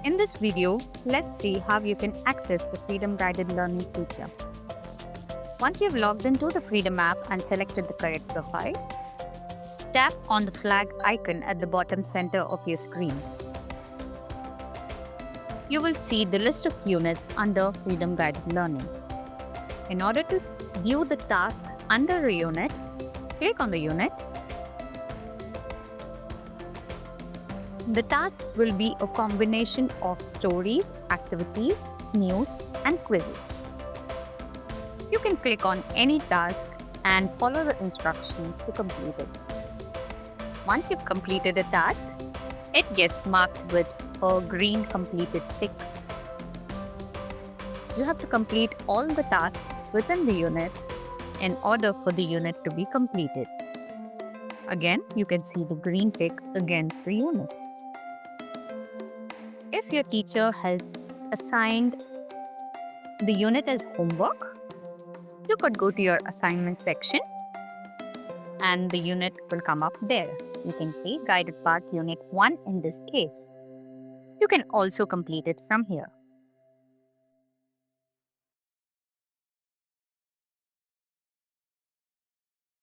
In this video, let's see how you can access the Freedom Guided Learning feature. Once you've logged into the Freedom app and selected the correct profile, tap on the flag icon at the bottom center of your screen. You will see the list of units under Freedom Guided Learning. In order to view the tasks under a unit, click on the unit. The tasks will be a combination of stories, activities, news, and quizzes. You can click on any task and follow the instructions to complete it. Once you've completed a task, it gets marked with a green completed tick. You have to complete all the tasks within the unit in order for the unit to be completed. Again, you can see the green tick against the unit. If your teacher has assigned the unit as homework, you could go to your assignment section and the unit will come up there. You can see Guided Part Unit 1 in this case. You can also complete it from here.